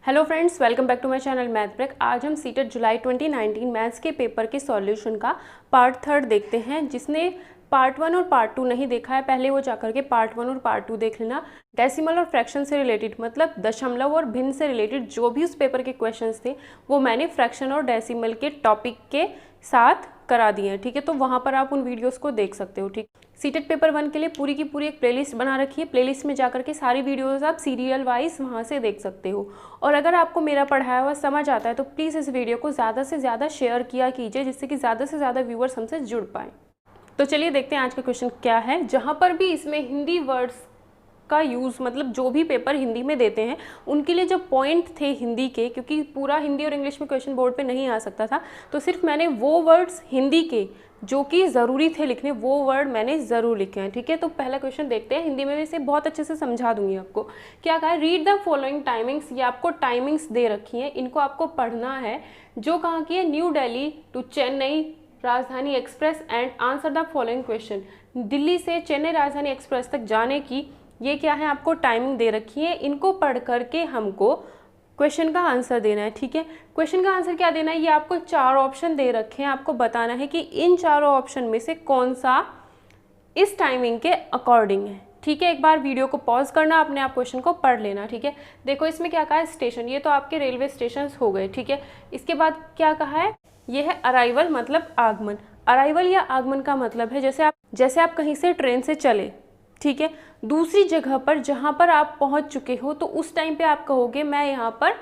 Hello friends, welcome back to my channel math break. आज हम CTET जुलाई 2019 maths के पेपर के सॉल्यूशन का पार्ट 3 देखते हैं। जिसने पार्ट 1 और पार्ट 2 नहीं देखा है, पहले वो जाकर के पार्ट 1 और पार्ट 2 देख लेना। डेसिमल और फ्रैक्शन से रिलेटेड, मतलब दशमलव और भिन्न से रिलेटेड जो भी उस पेपर के क्वेश्चंस थे वो मैंने फ्रैक्शन और डेसिमल के टॉपिक के साथ करा दिए हैं, ठीक है। तो वहाँ पर आप उन वीडियोस को देख सकते हो, ठीक। सीटेट पेपर 1 के लिए पूरी की पूरी एक प्लेलिस्ट बना रखी है। प्लेलिस्ट में जाकर के सारी वीडियोस आप सीरियल वाइज वहाँ से देख सकते हो। और अगर आपको मेरा पढ़ाया हुआ समझ आता है तो प्लीज़ इस वीडियो को ज़्यादा से ज़्यादा शेयर किया कीजिए, जिससे कि ज़्यादा से ज़्यादा व्यूअर्स हमसे जुड़ पाएँ। तो चलिए देखते हैं आज का क्वेश्चन क्या है। जहाँ पर भी इसमें हिंदी वर्ड्स का यूज़, मतलब जो भी पेपर हिंदी में देते हैं उनके लिए जो पॉइंट थे हिंदी के, क्योंकि पूरा हिंदी और इंग्लिश में क्वेश्चन बोर्ड पे नहीं आ सकता था, तो सिर्फ मैंने वो वर्ड्स हिंदी के जो कि ज़रूरी थे लिखने, वो वर्ड मैंने ज़रूर लिखे हैं, ठीक है। तो पहला क्वेश्चन देखते हैं। हिंदी में भी इसे बहुत अच्छे से समझा दूंगी आपको। क्या कहा है, रीड द फॉलोइंग टाइमिंग्स। ये आपको टाइमिंग्स दे रखी हैं, इनको आपको पढ़ना है। जो कहाँ की है, new Delhi to Chennai Rajdhani express and answer the following question. Delhi से चेन्नई राजधानी एक्सप्रेस तक जाने की ये क्या है, आपको टाइमिंग दे रखी है। इनको पढ़ करके हमको क्वेश्चन का आंसर देना है, ठीक है। क्वेश्चन का आंसर क्या देना है, ये आपको 4 ऑप्शन दे रखे हैं। आपको बताना है कि इन चारों ऑप्शन में से कौन सा इस टाइमिंग के अकॉर्डिंग है, ठीक है। एक बार वीडियो को पॉज करना, अपने आप क्वेश्चन को पढ़ लेना, ठीक है। देखो इसमें क्या कहा है, स्टेशन, ये तो आपके रेलवे स्टेशन हो गए, ठीक है। इसके बाद क्या कहा है, ये है अराइवल, मतलब आगमन। अराइवल या आगमन का मतलब है जैसे आप कहीं से ट्रेन से चले, ठीक है, दूसरी जगह पर जहाँ पर आप पहुँच चुके हो, तो उस टाइम पे आप कहोगे मैं यहाँ पर,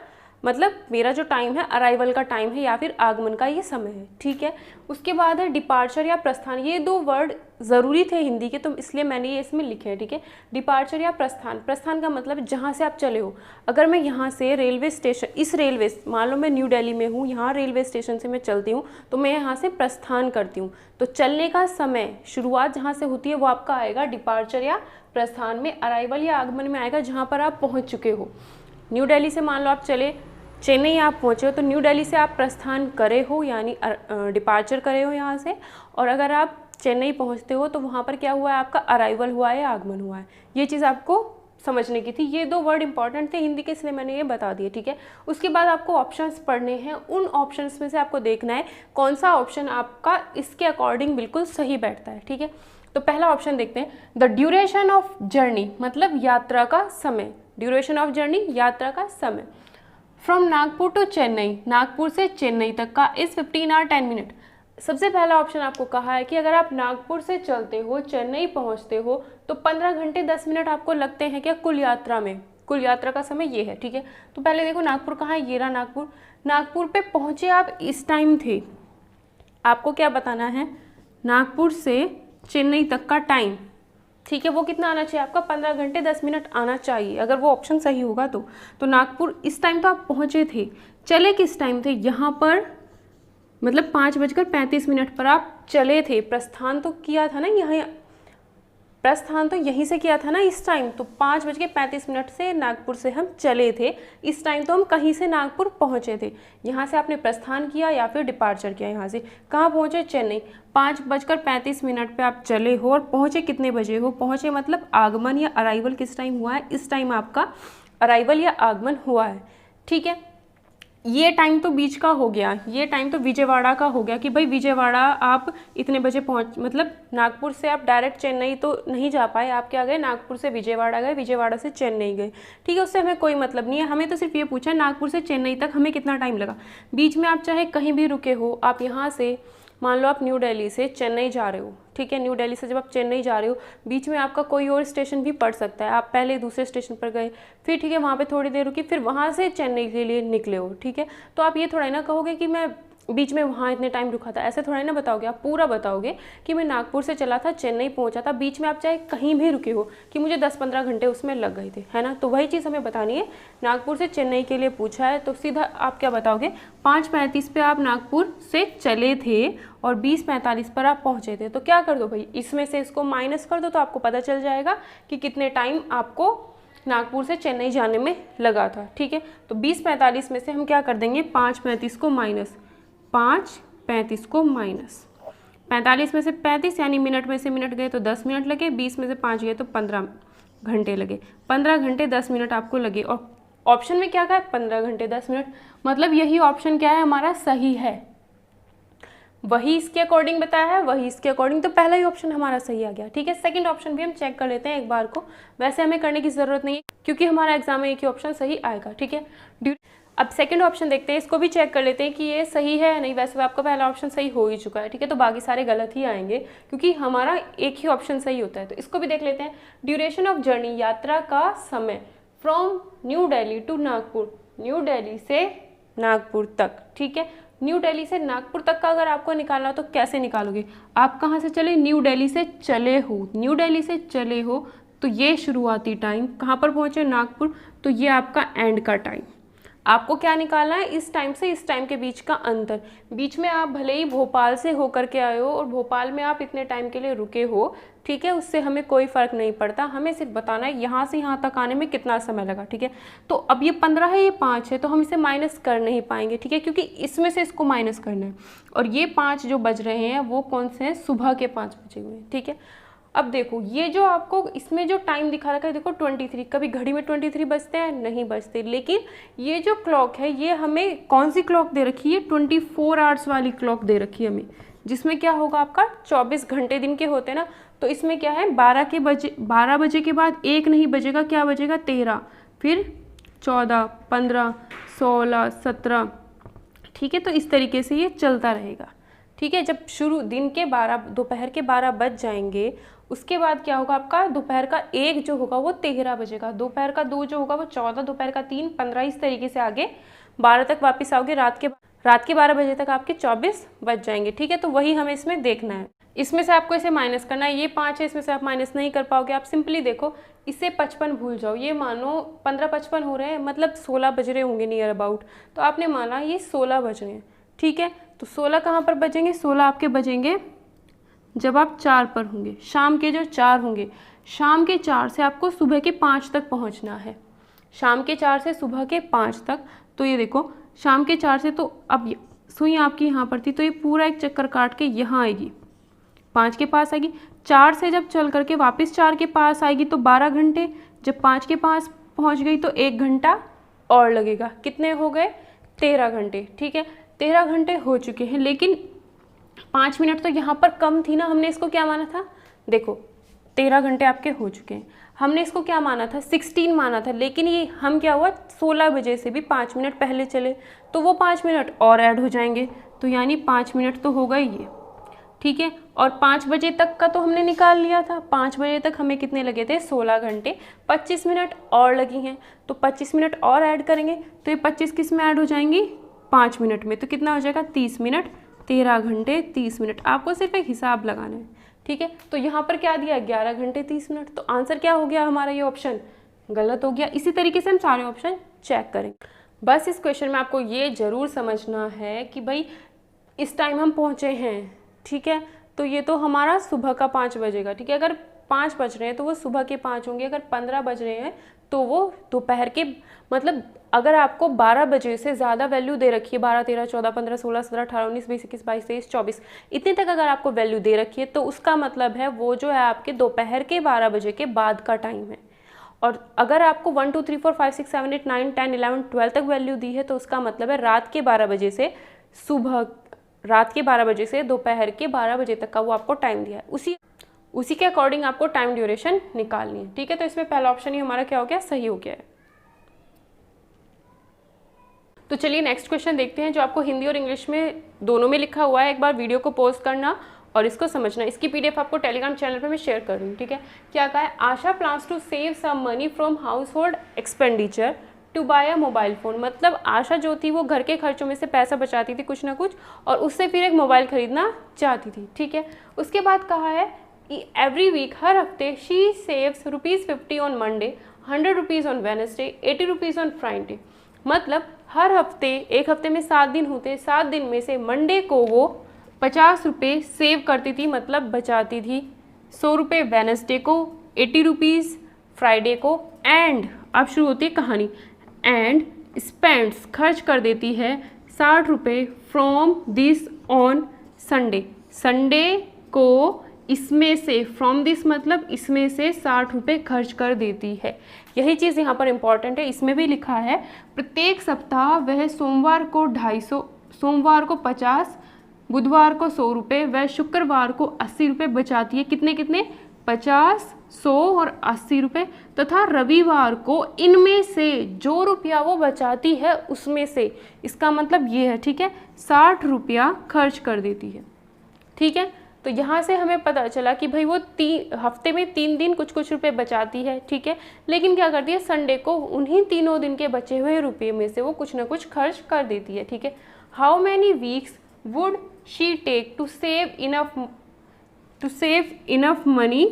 मतलब मेरा जो टाइम है अराइवल का टाइम है या फिर आगमन का ये समय है, ठीक है। उसके बाद है डिपार्चर या प्रस्थान। ये 2 वर्ड ज़रूरी थे हिंदी के, तो इसलिए मैंने ये इसमें लिखे हैं, ठीक है। डिपार्चर या प्रस्थान। प्रस्थान का मतलब जहाँ से आप चले हो। अगर मैं यहाँ से रेलवे स्टेशन, इस रेलवे, मान लो मैं न्यू दिल्ली में हूँ, यहाँ रेलवे स्टेशन से मैं चलती हूँ, तो मैं यहाँ से प्रस्थान करती हूँ। तो चलने का समय, शुरुआत जहाँ से होती है वो आपका आएगा डिपार्चर या प्रस्थान में। अराइवल या आगमन में आएगा जहाँ पर आप पहुँच चुके हो। न्यू दिल्ली से मान लो आप चले, चेन्नई आप पहुँचे हो, तो न्यू दिल्ली से आप प्रस्थान करे हो, यानी डिपार्चर करे हो यहाँ से। और अगर आप चेन्नई पहुँचते हो तो वहाँ पर क्या हुआ है, आपका अराइवल हुआ है, आगमन हुआ है। ये चीज़ आपको समझने की थी। ये 2 वर्ड इंपॉर्टेंट थे हिंदी के, इसलिए मैंने ये बता दिए, ठीक है। उसके बाद आपको ऑप्शंस पढ़ने हैं। उन ऑप्शंस में से आपको देखना है कौन सा ऑप्शन आपका इसके अकॉर्डिंग बिल्कुल सही बैठता है, ठीक है। तो पहला ऑप्शन देखते हैं, द ड्यूरेशन ऑफ जर्नी, मतलब यात्रा का समय। ड्यूरेशन ऑफ जर्नी, यात्रा का समय। फ्रॉम नागपुर टू चेन्नई, नागपुर से चेन्नई तक का इस 15 आवर 10 मिनट। सबसे पहला ऑप्शन आपको कहा है कि अगर आप नागपुर से चलते हो, चेन्नई पहुंचते हो, तो 15 घंटे 10 मिनट आपको लगते हैं क्या कुल यात्रा में। कुल यात्रा का समय ये है, ठीक है। तो पहले देखो नागपुर कहाँ है, ये रहा नागपुर। नागपुर पे पहुंचे आप इस टाइम थे, आपको क्या बताना है, नागपुर से चेन्नई तक का टाइम, ठीक है, वो कितना आना चाहिए आपका, 15 घंटे 10 मिनट आना चाहिए, अगर वो ऑप्शन सही होगा तो नागपुर इस टाइम तो आप पहुँचे थे, चले किस टाइम थे, यहाँ पर मतलब 5:35 पर आप चले थे। प्रस्थान तो किया था ना, यहाँ प्रस्थान तो यहीं से किया था ना इस टाइम, तो 5:35 से नागपुर से हम चले थे। इस टाइम तो हम कहीं से नागपुर पहुँचे थे, यहाँ से आपने प्रस्थान किया या फिर डिपार्चर किया। यहाँ से कहाँ पहुँचे, चेन्नई। 5:35 पे आप चले हो और पहुँचे कितने बजे हो, पहुँचे मतलब आगमन या अराइवल किस टाइम हुआ है, इस टाइम आपका अराइवल या आगमन हुआ है, ठीक है। ये टाइम तो बीच का हो गया, ये टाइम तो विजयवाड़ा का हो गया कि भाई विजयवाड़ा आप इतने बजे पहुँच, मतलब नागपुर से आप डायरेक्ट चेन्नई तो नहीं जा पाए, आप क्या गए, नागपुर से विजयवाड़ा गए, विजयवाड़ा से चेन्नई गए, ठीक है। उससे हमें कोई मतलब नहीं है, हमें तो सिर्फ ये पूछा है नागपुर से चेन्नई तक हमें कितना टाइम लगा। बीच में आप चाहे कहीं भी रुके हो, आप यहाँ से मान लो आप न्यू दिल्ली से चेन्नई जा रहे हो, ठीक है। न्यू दिल्ली से जब आप चेन्नई जा रहे हो, बीच में आपका कोई और स्टेशन भी पड़ सकता है। आप पहले दूसरे स्टेशन पर गए, फिर ठीक है वहाँ पे थोड़ी देर रुकी, फिर वहाँ से चेन्नई के लिए निकले हो, ठीक है। तो आप ये थोड़ा ना कहोगे कि मैं बीच में वहाँ इतने टाइम रुका था, ऐसे थोड़ा ना बताओगे, आप पूरा बताओगे कि मैं नागपुर से चला था, चेन्नई पहुँचा था। बीच में आप चाहे कहीं भी रुके हो कि मुझे 10-15 घंटे उसमें लग गए थे, है ना। तो वही चीज़ हमें बतानी है। नागपुर से चेन्नई के लिए पूछा है तो सीधा आप क्या बताओगे, 5:35 पे आप नागपुर से चले थे और 20:45 पर आप पहुँचे थे। तो क्या कर दो भाई, इसमें से इसको माइनस कर दो, तो आपको पता चल जाएगा कि कितने टाइम आपको नागपुर से चेन्नई जाने में लगा था, ठीक है। तो 20:45 में से हम क्या कर देंगे, 5:35 को माइनस, 5:35 को माइनस, 45 में से 35 यानी मिनट में से मिनट गए तो 10 मिनट लगे, 20 में से 5 गए तो 15 घंटे लगे। 15 घंटे 10 मिनट आपको लगे। ऑप्शन में क्या कहा है 15 घंटे 10 मिनट, मतलब यही ऑप्शन क्या है हमारा सही है, वही इसके अकॉर्डिंग बताया है, वही इसके अकॉर्डिंग, तो पहला ही ऑप्शन हमारा सही आ गया। ठीक है, सेकंड ऑप्शन भी हम चेक कर लेते हैं एक बार को, वैसे हमें करने की ज़रूरत नहीं है क्योंकि हमारा एग्जाम में एक ही ऑप्शन सही आएगा। ठीक है, अब सेकंड ऑप्शन देखते हैं, इसको भी चेक कर लेते हैं कि ये सही है या नहीं। वैसे आपका पहला ऑप्शन सही हो ही चुका है, ठीक है, तो बाकी सारे गलत ही आएंगे क्योंकि हमारा एक ही ऑप्शन सही होता है। तो इसको भी देख लेते हैं। ड्यूरेशन ऑफ जर्नी, यात्रा का समय, from New Delhi to Nagpur, New Delhi से नागपुर तक। ठीक है, न्यू दिल्ली से नागपुर तक का अगर आपको निकालना हो तो कैसे निकालोगे, आप कहाँ से चले, न्यू दिल्ली से चले हो, न्यू दिल्ली से चले हो तो ये शुरुआती टाइम, कहाँ पर पहुँचे नागपुर, तो ये आपका एंड का टाइम। आपको क्या निकालना है, इस टाइम से इस टाइम के बीच का अंतर। बीच में आप भले ही भोपाल से होकर के आए हो और भोपाल में आप इतने टाइम के लिए रुके हो, ठीक है, उससे हमें कोई फ़र्क नहीं पड़ता, हमें सिर्फ बताना है यहाँ से यहाँ तक आने में कितना समय लगा। ठीक है, तो अब ये 15 है, ये 5 है, तो हम इसे माइनस कर नहीं पाएंगे। ठीक है, क्योंकि इसमें से इसको माइनस करना है, और ये 5 जो बज रहे हैं वो कौन से हैं, सुबह के 5 बजे हुए हैं। ठीक है, अब देखो ये जो आपको इसमें जो टाइम दिखा रखा है, देखो 23, कभी घड़ी में 23 बजते हैं, नहीं बजते, लेकिन ये जो क्लॉक है ये हमें कौन सी क्लॉक दे रखी है, 24 आवर्स वाली क्लॉक दे रखी है हमें, जिसमें क्या होगा आपका 24 घंटे दिन के होते हैं ना, तो इसमें क्या है 12 बजे के बाद एक नहीं बजेगा, क्या बजेगा 13, फिर 14, 15, 16, 17। ठीक है, तो इस तरीके से ये चलता रहेगा। ठीक है, जब शुरू दिन के 12 दोपहर के 12 बज जाएंगे, उसके बाद क्या होगा आपका दोपहर का 1 जो होगा वो 13 बजेगा, दोपहर का 2 जो होगा वो 14, दोपहर का 3 15, इस तरीके से आगे 12 तक वापस आओगे, रात के 12 बजे तक आपके 24 बज जाएंगे। ठीक है, तो वही हमें इसमें देखना है। इसमें से आपको इसे माइनस करना है, ये 5 है, इसमें से आप माइनस नहीं कर पाओगे। आप सिंपली देखो, इससे 55 भूल जाओ, ये मानो 15-55 हो रहे हैं, मतलब 16 बज रहे होंगे नियर अबाउट, तो आपने माना ये 16 बज रहे हैं। ठीक है, तो 16 कहाँ पर बजेंगे, 16 आपके बजेंगे जब आप 4 पर होंगे, शाम के जो 4 होंगे, शाम के 4 से आपको सुबह के 5 तक पहुंचना है, शाम के 4 से सुबह के 5 तक। तो ये देखो शाम के 4 से, तो अब सुई आपकी यहाँ पर थी, तो ये पूरा एक चक्कर काट के यहाँ आएगी, 5 के पास आएगी, 4 से जब चल करके वापस 4 के पास आएगी तो 12 घंटे, जब 5 के पास पहुँच गई तो 1 घंटा और लगेगा, कितने हो गए 13 घंटे। ठीक है, 13 घंटे हो चुके हैं, लेकिन 5 मिनट तो यहाँ पर कम थी ना, हमने इसको क्या माना था, देखो 13 घंटे आपके हो चुके हैं, हमने इसको क्या माना था 16 माना था, लेकिन ये हम क्या हुआ 16 बजे से भी 5 मिनट पहले चले, तो वो 5 मिनट और ऐड हो जाएंगे, तो यानी 5 मिनट तो हो गए ये। ठीक है, और 5 बजे तक का तो हमने निकाल लिया था, 5 बजे तक हमें कितने लगे थे 16 घंटे, 25 मिनट और लगी हैं, तो 25 मिनट और ऐड करेंगे, तो ये 25 किस में ऐड हो जाएंगी 5 मिनट में, तो कितना हो जाएगा 30 मिनट, 13 घंटे 30 मिनट। आपको सिर्फ एक हिसाब लगाना है। ठीक है, तो यहाँ पर क्या दिया 11 घंटे 30 मिनट, तो आंसर क्या हो गया हमारा, ये ऑप्शन गलत हो गया। इसी तरीके से हम सारे ऑप्शन चेक करेंगे। बस इस क्वेश्चन में आपको ये ज़रूर समझना है कि भाई इस टाइम हम पहुँचे हैं, ठीक है, तो ये तो हमारा सुबह का 5 बजेगा। ठीक है, अगर 5 बज रहे हैं तो वो सुबह के 5 होंगे, अगर 15 बज रहे हैं तो वो दोपहर के, मतलब अगर आपको 12 बजे से ज़्यादा वैल्यू दे रखी है, 12, 13, 14, 15, 16, 17, 18, 19, 20, 21, 22, 23, 24, इतने तक अगर आपको वैल्यू दे रखी है, तो उसका मतलब है वो जो है आपके दोपहर के 12 बजे के बाद का टाइम है। और अगर आपको 1, 2, 3, 4, 5, 6, 7, 8, 9, 10, 11, 12 तक वैल्यू दी है, तो उसका मतलब है रात के 12 बजे से दोपहर के 12 बजे तक का वो आपको टाइम दिया है, उसी के अकॉर्डिंग आपको टाइम ड्यूरेशन निकालनी है। ठीक है, तो इसमें पहला ऑप्शन ही हमारा क्या हो गया, सही हो गया है। तो चलिए नेक्स्ट क्वेश्चन देखते हैं, जो आपको हिंदी और इंग्लिश में दोनों में लिखा हुआ है। एक बार वीडियो को पॉज करना और इसको समझना। इसकी पीडीएफ आपको टेलीग्राम चैनल पे मैं शेयर कर रही हूँ। ठीक है, क्या कहा है, Asha plans to save some money from household expenditure to buy a mobile phone. मतलब आशा जो थी वो घर के खर्चों में से पैसा बचाती थी कुछ ना कुछ, और उससे फिर एक मोबाइल खरीदना चाहती थी। ठीक है, उसके बाद कहा है एवरी वीक, हर हफ्ते, she saves ₹50 on Monday, ₹100 on Wednesday, ₹80 on Friday. मतलब हर हफ्ते, एक हफ्ते में 7 दिन होते, 7 दिन में से मंडे को वो ₹50 सेव करती थी, मतलब बचाती थी। ₹100 वेडनेसडे को, ₹80 फ्राइडे को, एंड अब शुरू होती है कहानी, एंड स्पेंड्स खर्च कर देती है ₹60 from this on Sunday. Sunday को इसमें से, फ्रॉम दिस मतलब इसमें से 60 रुपये खर्च कर देती है। यही चीज़ यहाँ पर इम्पॉर्टेंट है। इसमें भी लिखा है प्रत्येक सप्ताह वह सोमवार को 250, सोमवार को 50, बुधवार को 100 रुपये व शुक्रवार को 80 रुपये बचाती है। कितने कितने? 50, 100 और 80 रुपये। तथा रविवार को इनमें से जो रुपया वो बचाती है उसमें से, इसका मतलब ये है, ठीक है, 60 रुपया खर्च कर देती है। ठीक है, तो यहाँ से हमें पता चला कि भाई वो हफ्ते में 3 दिन कुछ कुछ रुपए बचाती है। ठीक है, लेकिन क्या करती है, संडे को उन्हीं तीनों दिन के बचे हुए रुपये में से वो कुछ ना कुछ खर्च कर देती है। ठीक है, how many weeks would she take to save enough money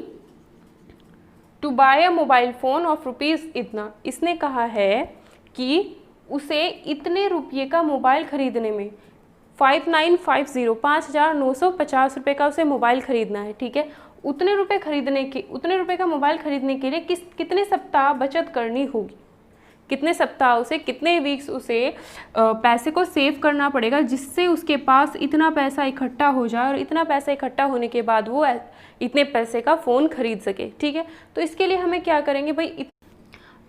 to buy a mobile phone of rupees इतना। इसने कहा है कि उसे इतने रुपये का मोबाइल खरीदने में 5,950 रुपये का उसे मोबाइल खरीदना है। ठीक है, उतने रुपये का मोबाइल खरीदने के लिए कितने सप्ताह बचत करनी होगी, कितने सप्ताह उसे, कितने वीक्स उसे पैसे को सेव करना पड़ेगा जिससे उसके पास इतना पैसा इकट्ठा हो जाए और इतना पैसा इकट्ठा होने के बाद वो इतने पैसे का फ़ोन खरीद सके। ठीक है, तो इसके लिए हमें क्या करेंगे भाई,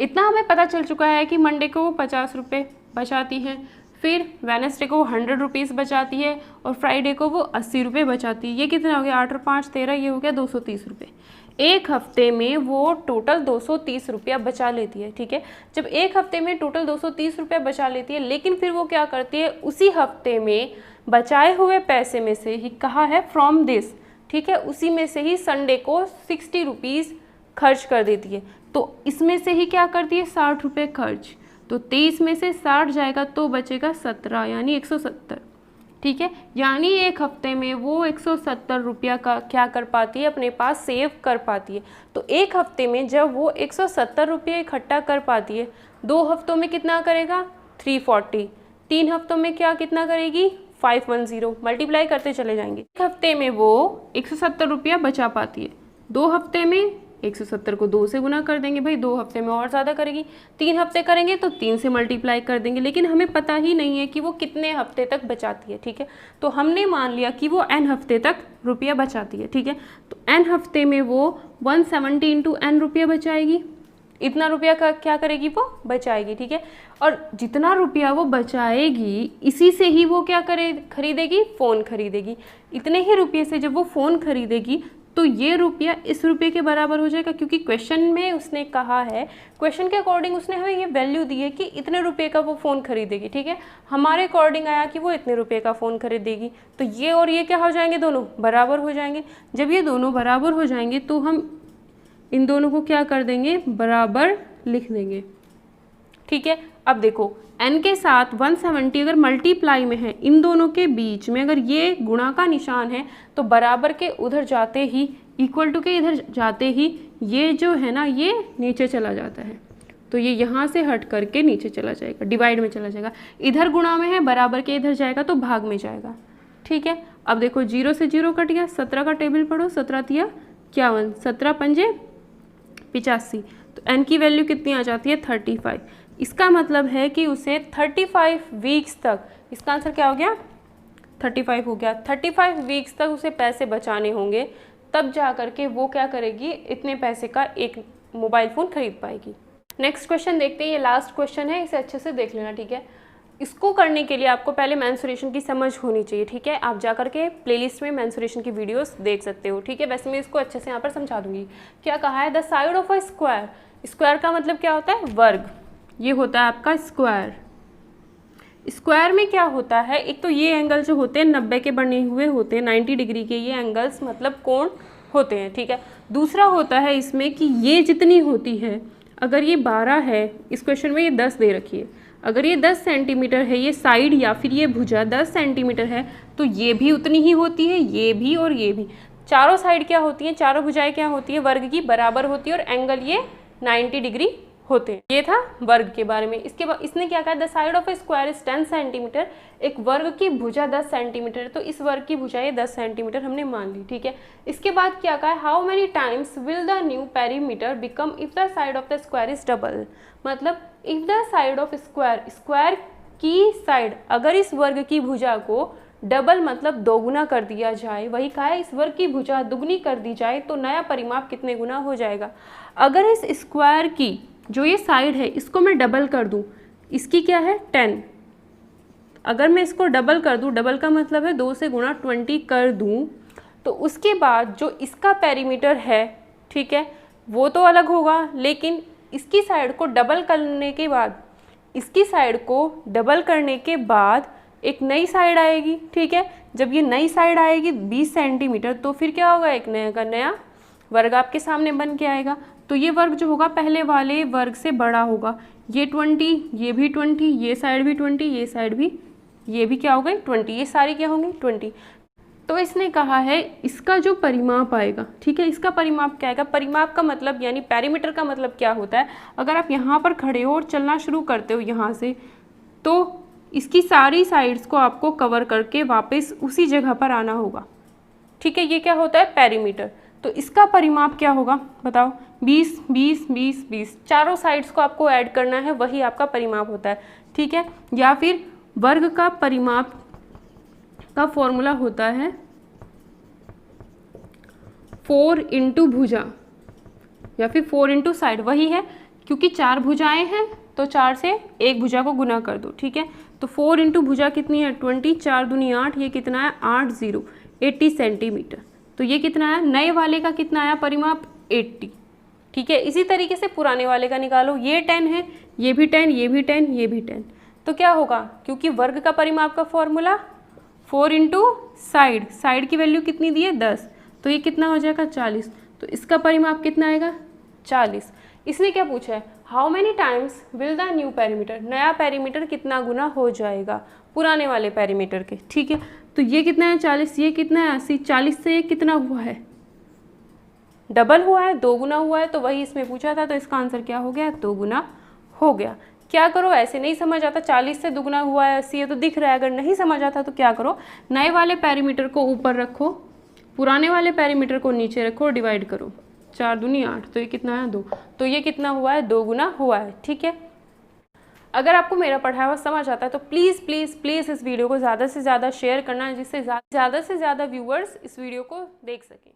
इतना हमें पता चल चुका है कि मंडे को वो 50 रुपये बचाती है, फिर वेडनेसडे को वो 100 रुपीज़ बचाती है और फ्राइडे को वो 80 रुपये बचाती है। ये कितना हो गया, 8 और 5 13, ये हो गया 230 रुपये। एक हफ्ते में वो टोटल 230 रुपया बचा लेती है। ठीक है, जब एक हफ्ते में टोटल 230 रुपया बचा लेती है, लेकिन फिर वो क्या करती है, उसी हफ्ते में बचाए हुए पैसे में से ही, कहा है फ्रॉम दिस, ठीक है, उसी में से ही संडे को 60 रुपीज़ खर्च कर देती है। तो इसमें से ही क्या करती है, 60 रुपये खर्च। तो 23 में से 60 जाएगा तो बचेगा 17, यानी 170। ठीक है, यानी एक हफ्ते में वो 170 रुपया का क्या कर पाती है, अपने पास सेव कर पाती है। तो एक हफ्ते में जब वो 170 रुपये इकट्ठा कर पाती है, 2 हफ्तों में कितना करेगा, 340, 3 हफ्तों में क्या कितना करेगी, 510, मल्टीप्लाई करते चले जाएंगे। एक हफ्ते में वो 170 रुपया बचा पाती है, 2 हफ्ते में 170 को 2 से गुना कर देंगे भाई, 2 हफ्ते में और ज़्यादा करेगी, 3 हफ्ते करेंगे तो 3 से मल्टीप्लाई कर देंगे, लेकिन हमें पता ही नहीं है कि वो कितने हफ्ते तक बचाती है। ठीक है, तो हमने मान लिया कि वो n हफ्ते तक रुपया बचाती है। ठीक है, तो n हफ्ते में वो 170 इंटू n रुपया बचाएगी, इतना रुपया का क्या करेगी, वो बचाएगी। ठीक है, और जितना रुपया वो बचाएगी इसी से ही वो क्या खरीदेगी, फ़ोन खरीदेगी। इतने ही रुपये से जब वो फ़ोन खरीदेगी तो ये रुपया इस रुपये के बराबर हो जाएगा, क्योंकि क्वेश्चन में उसने कहा है, क्वेश्चन के अकॉर्डिंग उसने हमें ये वैल्यू दी है कि इतने रुपये का वो फ़ोन खरीदेगी। ठीक है, हमारे अकॉर्डिंग आया कि वो इतने रुपये का फ़ोन खरीदेगी, तो ये और ये क्या हो जाएंगे, दोनों बराबर हो जाएंगे। जब ये दोनों बराबर हो जाएंगे तो हम इन दोनों को क्या कर देंगे, बराबर लिख देंगे। ठीक है, अब देखो n के साथ 170 अगर मल्टीप्लाई में है, इन दोनों के बीच में अगर ये गुणा का निशान है तो बराबर के उधर जाते ही, इक्वल टू के इधर जाते ही ये जो है ना, ये नीचे चला जाता है, तो ये यहाँ से हट करके नीचे चला जाएगा, डिवाइड में चला जाएगा। इधर गुणा में है, बराबर के इधर जाएगा तो भाग में जाएगा। ठीक है, अब देखो 0 से 0 कट गया, 17 का टेबल पढ़ो, 17 तिया 51, 17 पंजे 85, तो n की वैल्यू कितनी आ जाती है, 35। इसका मतलब है कि उसे 35 वीक्स तक, इसका आंसर क्या हो गया, 35 हो गया, 35 वीक्स तक उसे पैसे बचाने होंगे, तब जा करके वो क्या करेगी, इतने पैसे का एक मोबाइल फ़ोन खरीद पाएगी। नेक्स्ट क्वेश्चन देखते हैं, ये लास्ट क्वेश्चन है, इसे अच्छे से देख लेना। ठीक है, इसको करने के लिए आपको पहले मेंसुरेशन की समझ होनी चाहिए। ठीक है, आप जा करके प्लेलिस्ट में मेंसुरेशन की वीडियोस देख सकते हो। ठीक है, वैसे मैं इसको अच्छे से यहाँ पर समझा दूंगी। क्या कहा है, the side of a square, square का मतलब क्या होता है, वर्ग, ये होता है आपका स्क्वायर। स्क्वायर में क्या होता है, एक तो ये एंगल जो होते हैं 90 के बने हुए होते हैं, 90 डिग्री के ये एंगल्स मतलब कोण होते हैं। ठीक है, दूसरा होता है इसमें कि ये जितनी होती है, अगर ये 12 है, इस क्वेश्चन में ये 10 दे रखी है, अगर ये 10 सेंटीमीटर है ये साइड या फिर ये भुजा 10 सेंटीमीटर है, तो ये भी उतनी ही होती है, ये भी और ये भी, चारों साइड क्या होती हैं, चारों भुजाएं क्या होती है, वर्ग की बराबर होती है, और एंगल ये 90 डिग्री होते हैं। ये था वर्ग के बारे में। इसके बाद इसने क्या कहा, the side of A square is 10 centimetre, एक वर्ग की भुजा 10 सेंटीमीटर है, तो इस वर्ग की भुजा ये 10 सेंटीमीटर हमने मान ली। ठीक है, इसके बाद क्या कहा है, how many times will the new perimeter become if the side of the square is double, मतलब if the side of square, square की साइड अगर इस वर्ग की भुजा को डबल मतलब दोगुना कर दिया जाए, वही कहा है इस वर्ग की भुजा दुगनी कर दी जाए तो नया परिमाप कितने गुना हो जाएगा। अगर इस स्क्वायर की जो ये साइड है इसको मैं डबल कर दूं, इसकी क्या है 10, अगर मैं इसको डबल कर दूं, डबल का मतलब है 2 से गुणा 20 कर दूं, तो उसके बाद जो इसका पेरीमीटर है, ठीक है, वो तो अलग होगा, लेकिन इसकी साइड को डबल करने के बाद, इसकी साइड को डबल करने के बाद एक नई साइड आएगी, ठीक है। जब ये नई साइड आएगी 20 सेंटीमीटर, तो फिर क्या होगा, एक नया का नया वर्ग आपके सामने बन के आएगा। तो ये वर्ग जो होगा पहले वाले वर्ग से बड़ा होगा, ये 20, ये भी 20, ये साइड भी 20, ये साइड भी, ये भी क्या हो गई 20, ये सारी क्या होंगी 20। तो इसने कहा है इसका जो परिमाप आएगा, ठीक है, इसका परिमाप क्या आएगा, परिमाप का मतलब यानी पैरीमीटर का मतलब क्या होता है, अगर आप यहाँ पर खड़े हो और चलना शुरू करते हो यहाँ से, तो इसकी सारी साइड्स को आपको कवर करके वापस उसी जगह पर आना होगा, ठीक है, ये क्या होता है पैरीमीटर। तो इसका परिमाप क्या होगा बताओ, 20 20 20 20, चारों साइड्स को आपको ऐड करना है, वही आपका परिमाप होता है, ठीक है। या फिर वर्ग का परिमाप का फॉर्मूला होता है 4 इंटू भुजा या फिर 4 इंटू साइड, वही है, क्योंकि 4 भुजाएं हैं तो 4 से एक भुजा को गुना कर दो, ठीक है। तो 4 इंटू भुजा कितनी है 20, 4 दूनी 8, ये कितना है 80 सेंटीमीटर। तो ये कितना है, नए वाले का कितना आया परिमाप 80, ठीक है। इसी तरीके से पुराने वाले का निकालो, ये 10 है, ये भी 10, ये भी 10, ये भी 10, तो क्या होगा, क्योंकि वर्ग का परिमाप का फॉर्मूला 4 इंटू साइड, साइड की वैल्यू कितनी दी है 10, तो ये कितना हो जाएगा 40, तो इसका परिमाप कितना आएगा 40। इसने क्या पूछा है, how many times will the new perimeter, नया पैरीमीटर कितना गुना हो जाएगा पुराने वाले पैरीमीटर के, ठीक है। तो ये कितना है 40, ये कितना है 80, 40 से ये कितना हुआ है डबल हुआ है, 2 गुना हुआ है, तो वही इसमें पूछा था, तो इसका आंसर क्या हो गया 2 गुना हो गया। क्या करो, ऐसे नहीं समझ आता, 40 से दुगुना हुआ है 80, ये तो दिख रहा है, अगर नहीं समझ आता तो क्या करो, नए वाले पैरीमीटर को ऊपर रखो, पुराने वाले पैरीमीटर को नीचे रखो, डिवाइड करो, 4 दूनी 8, तो ये कितना है 2, तो ये कितना हुआ है 2 गुना हुआ है, ठीक है। अगर आपको मेरा पढ़ाया हुआ समझ आता है तो प्लीज़ प्लीज़ प्लीज़ इस वीडियो को ज़्यादा से ज़्यादा शेयर करना, जिससे ज़्यादा से ज़्यादा व्यूअर्स इस वीडियो को देख सकें।